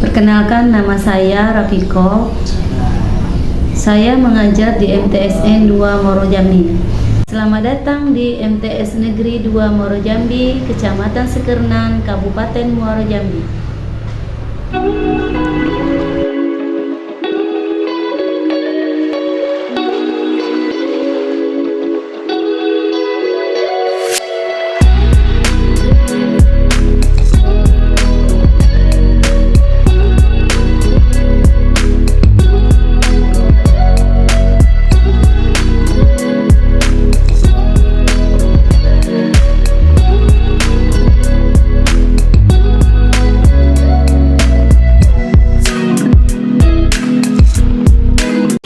Perkenalkan, nama saya Rafiko. Saya mengajar di MTSN 2 Moro Jambi. Selamat datang di MTS Negeri 2 Moro Jambi, Kecamatan Sekernan, Kabupaten Muaro Jambi.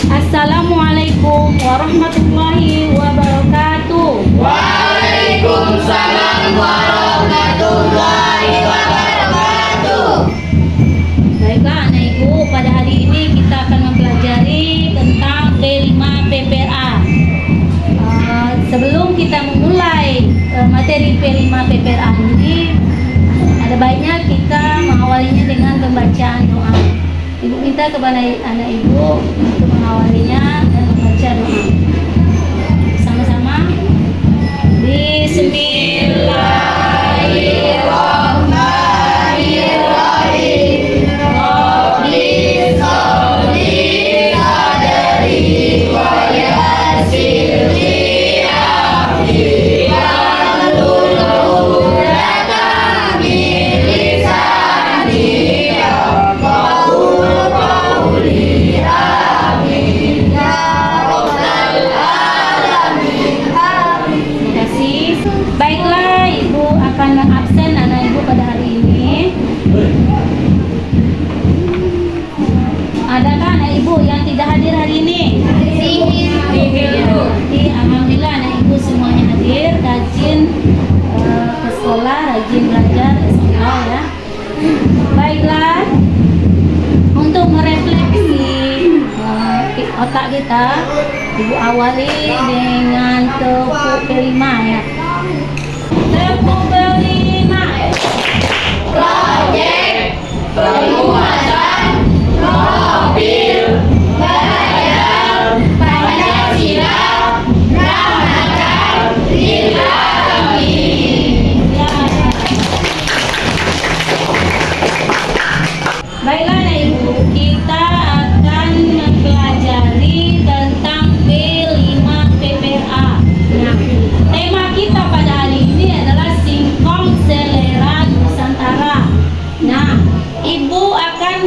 Assalamualaikum warahmatullahi wabarakatuh. Waalaikumsalam warahmatullahi wabarakatuh. Baiklah anak ibu, pada hari ini kita akan mempelajari tentang P5 PPRA. Sebelum kita memulai materi P5 PPRA ini, ada baiknya kita mengawalinya dengan pembacaan doa. Ibu minta kepada anak ibu untuk mengawalinya dan membaca doa. Sama-sama. Bismillahirrahmanirrahim. Rabbi sholli sadri wa yassir li amri wahlul 'uqdatam min lisani yafqahu qawli. Amin ya rabbal alamin. Terima kasih. Baiklah, ibu akan absen anak ibu pada hari ini. Adakah anak ibu yang tidak hadir hari ini? Alhamdulillah anak ibu semuanya hadir, rajin ke sekolah, rajin belajar, insya ya. Baiklah, untuk merefleksi otak kita, ibu awali dengan tepuk kelima ya. Tepuk kelima. Proyek penguatan mobil berbayar Pancasila Ramadan Ilahi. Ya. Baiklah anak ibu, kita akan mempelajari tentang P5 PPRA. Nah, tema kita pada hari ini adalah singkong selera Nusantara. Nah, ibu akan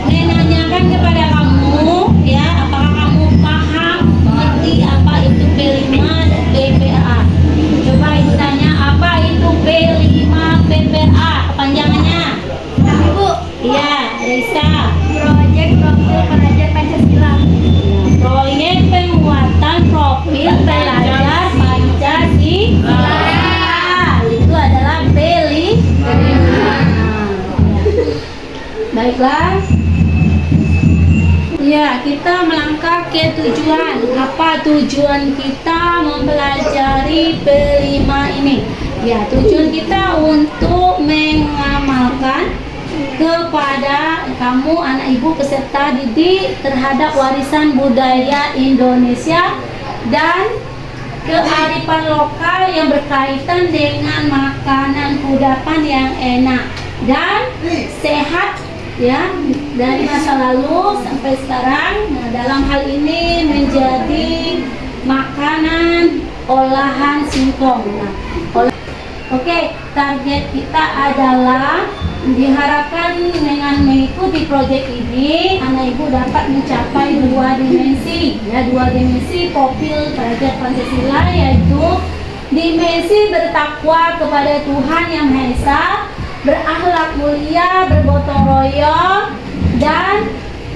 menanyakan kepada kamu ya, apakah kamu paham, mengerti apa itu P5 dan PPRA. Coba ibu tanya, apa itu P5 PPRA kepanjangannya? Ibu. Iya, Risa. Proyek Profil Pelajar Pancasila. Proyek penguatan profil pelajar Pancasila. Itu adalah P5. Baiklah. Ya, kita melangkah ke tujuan. Apa tujuan kita mempelajari P5 ini? Ya, tujuan kita untuk mengamalkan kepada kamu anak ibu peserta didik terhadap warisan budaya Indonesia dan kearifan lokal yang berkaitan dengan makanan kudapan yang enak dan sehat ya, dari masa lalu sampai sekarang. Nah, dalam hal ini menjadi makanan olahan singkong. Oke, target kita adalah diharapkan dengan mengikuti proyek ini anak ibu dapat mencapai dua dimensi profil pelajar Pancasila, yaitu dimensi bertakwa kepada Tuhan Yang Maha Esa, berakhlak mulia, bergotong royong, dan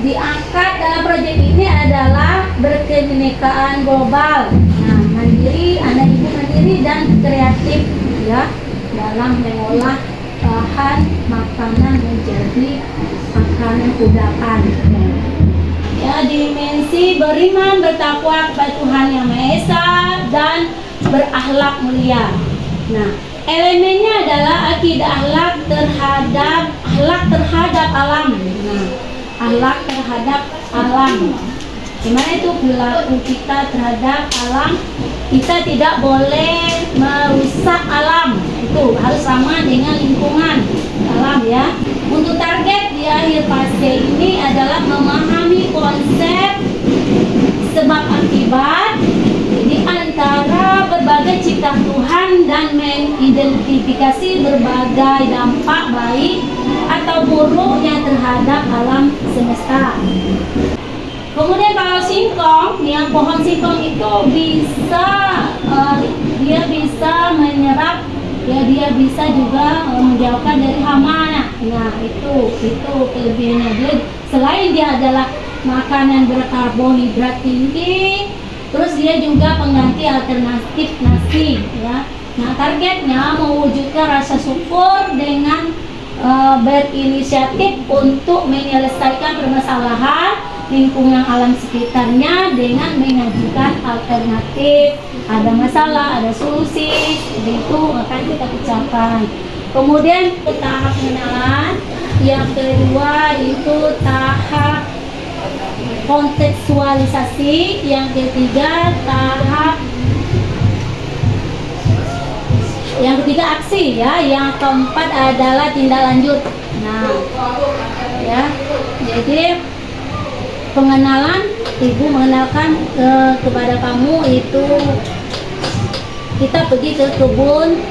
diangkat dalam proyek ini adalah berkebinekaan global. Nah, mandiri, anak ibu mandiri dan kreatif ya dalam mengolah bahan makanan menjadi makanan kudapan. Ya, dimensi beriman, bertakwa kepada Tuhan Yang Maha Esa dan berakhlak mulia. Nah, elemennya adalah akidah akhlak terhadap terhadap alam. Nah, akhlak terhadap alam. Gimana itu perilaku kita terhadap alam? Kita tidak boleh merusak alam. Itu harus sama dengan lingkungan alam ya. Untuk target di akhir fase ini adalah memahami konsep sebab akibat di antara berbagai ciptaan Tuhan dan mengidentifikasi berbagai dampak baik atau buruknya terhadap alam semesta. Kemudian kalau singkong, yang pohon singkong itu bisa dia bisa menyerap, ya dia bisa juga menjauhkan dari hama. Nah itu kelebihannya dia. Selain dia adalah makanan berkarbohidrat tinggi, terus dia juga pengganti alternatif nasi ya. Nah targetnya mewujudkan rasa syukur dengan berinisiatif untuk menyelesaikan permasalahan lingkungan alam sekitarnya dengan mengajukan alternatif. Ada masalah, ada solusi, itu akan kita pecahkan. Kemudian tahap pengenalan yang kedua itu tahap kontekstualisasi, yang ketiga aksi ya, yang keempat adalah tindak lanjut. Nah ya, jadi pengenalan, ibu mengenalkan kepada kamu itu kita pergi ke kebun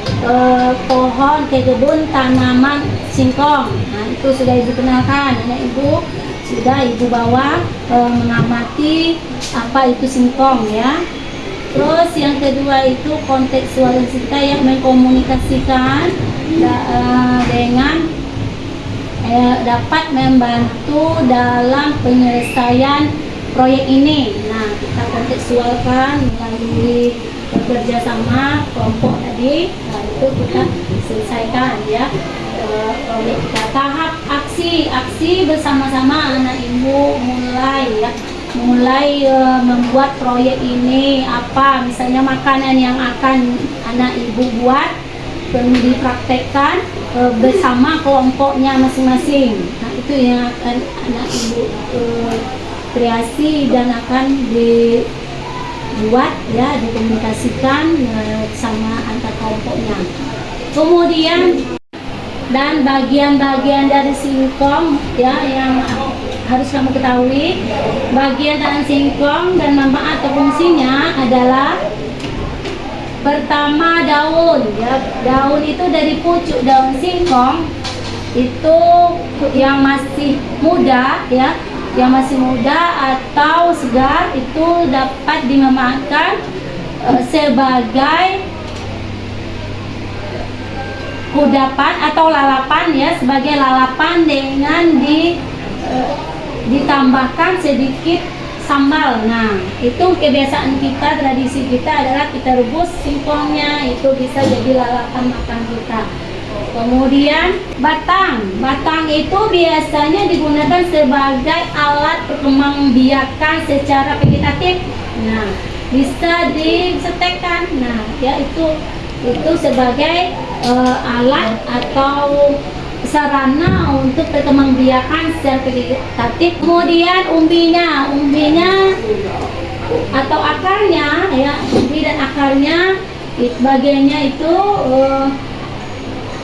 kebun tanaman singkong. Nah itu sudah ibu kenalkan, anak ibu sudah ibu bawa mengamati apa itu singkong ya. Terus yang kedua itu kontekstualisasi kita yang mengkomunikasikan dengan dapat membantu dalam penyelesaian proyek ini. Nah kita kontekstualkan melalui bekerja sama kelompok tadi. Nah itu kita selesaikan ya proyek kita. Tahap aksi bersama-sama anak ibu mulai membuat proyek ini. Apa misalnya makanan yang akan anak ibu buat dipraktekkan bersama kelompoknya masing-masing. Nah itu yang akan anak ibu kreasi dan akan dibuat ya, dikomunikasikan sama antar kelompoknya. Kemudian dan bagian-bagian dari singkong ya yang harus kamu ketahui, bagian dalam singkong dan manfaat atau fungsinya adalah pertama daun ya. Daun itu dari pucuk daun singkong itu yang masih muda ya, yang masih muda atau segar itu dapat dimanfaatkan sebagai kudapan atau lalapan ya, sebagai lalapan dengan ditambahkan sedikit sambal. Nah itu kebiasaan kita, tradisi kita adalah kita rebus singkongnya, itu bisa jadi lalapan makan kita. Kemudian batang itu biasanya digunakan sebagai alat perkembangbiakan secara vegetatif. Nah bisa disetekkan. Nah ya itu sebagai alat atau sarana untuk perkembangbiakan secara vegetatif. Kemudian umbinya atau akarnya ya, umbi dan akarnya bagiannya itu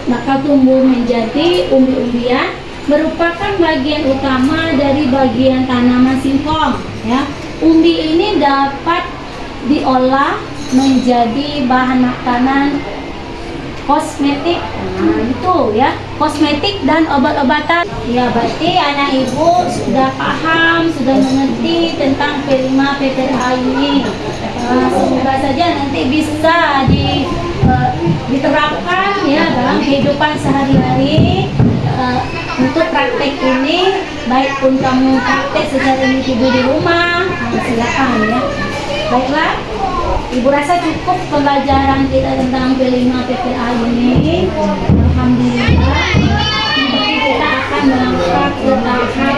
bakal tumbuh menjadi umbi-umbian, merupakan bagian utama dari bagian tanaman singkong ya. Umbi ini dapat diolah menjadi bahan makanan kosmetik. Nah itu ya, kosmetik dan obat-obatan ya. Berarti anak ibu sudah paham, sudah mengerti tentang P5 PPA ini. Semoga saja nanti bisa diterapkan ya dalam kehidupan sehari-hari. Untuk praktek ini, baik pun kamu praktek secara individu di rumah, silakan ya. Baiklah, ibu rasa cukup pembelajaran kita tentang P5 PPA ini. Alhamdulillah. Nanti kita akan melangkah ke tahap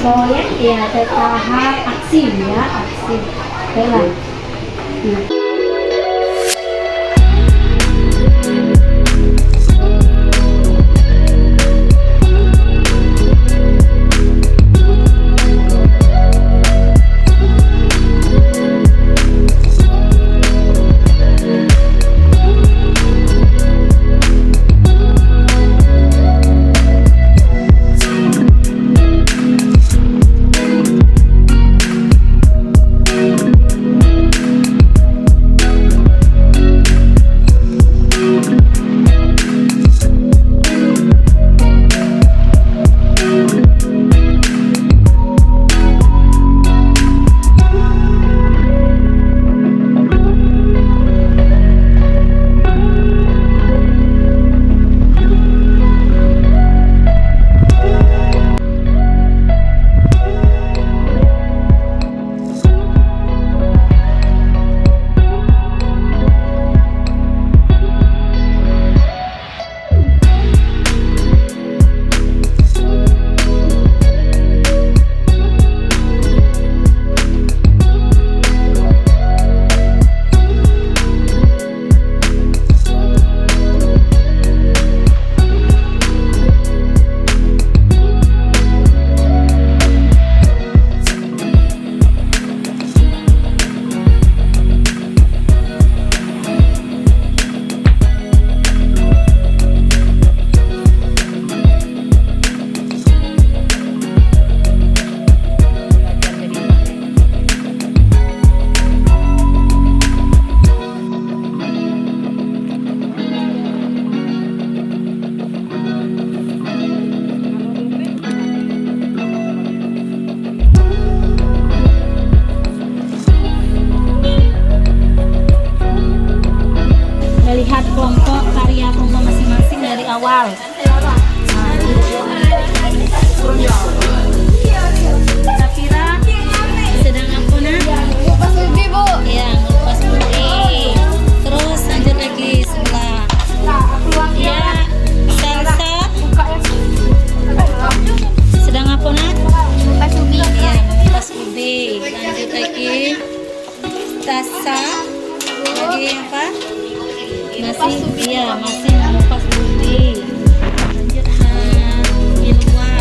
proyek ya, ke tahap aksi ya, aksi. Baiklah. awal. Safira sedang apa nak? Kupas ubi, Bu. Ya, ngupas ubi. Terus lanjut lagi sebelah. Ya, Salsa sedang apa nak? Kupas ubi. Ya, ngupas ubi. Lanjut lagi. Tasa lagi apa? Masih iya, masih mengupas ubi. Lanjut Ilwa.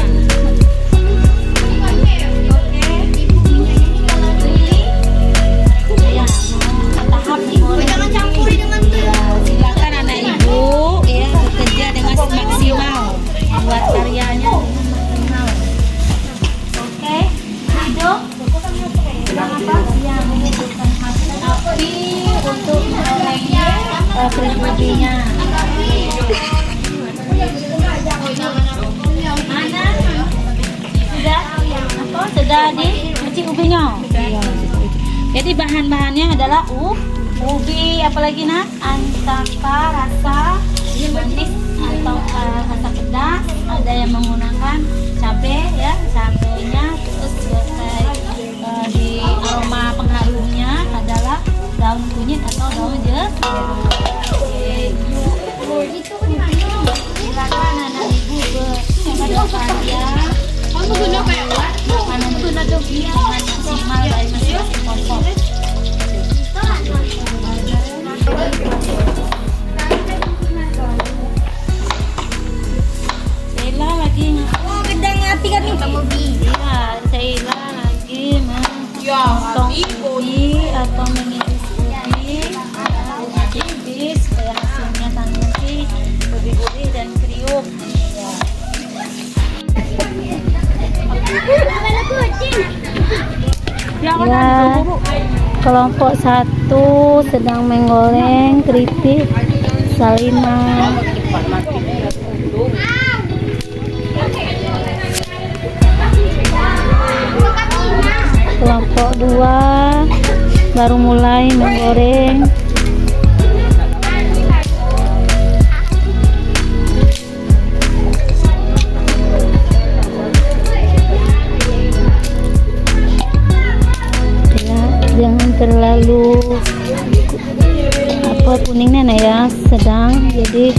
Ya, tahap Jangan campuri dengan ya, silakan anak ibu ya bekerja dengan maksimal, buat karyanya dengan maksimal. Oke, hidup. Apa? Ya, membutuhkan api untuk mengorengnya keriputinya. Mana? Sudah? Apa? Sudah dicicip ubinya. Jadi bahan-bahannya adalah ubi, apalagi nak? Antara rasa manis atau rasa pedas. Ada yang menggunakan cabai ya, cabainya. Terus di aroma pengharumnya adalah daun kunyit atau daun jeruk. Silakan anak ibu berkarya. Kamu guna kayak what? Makanan dengan maksimal dari masing-masing kelompok. Sheila lagi Gedang hati kan nih. Kamu bi. ya, Sheila lagi memotong ubi atau mengiris ubi supaya hasilnya nanti lebih gurih dan kriuk. Ya, kelompok 1 sedang menggoreng keripik Salimah. Kelompok 2 baru mulai menggoreng. Ya, jangan terlalu kuningnya nah ya, sedang, jadi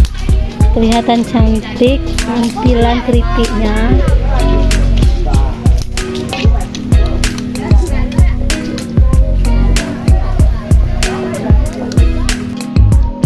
kelihatan cantik tampilan keripiknya. Yang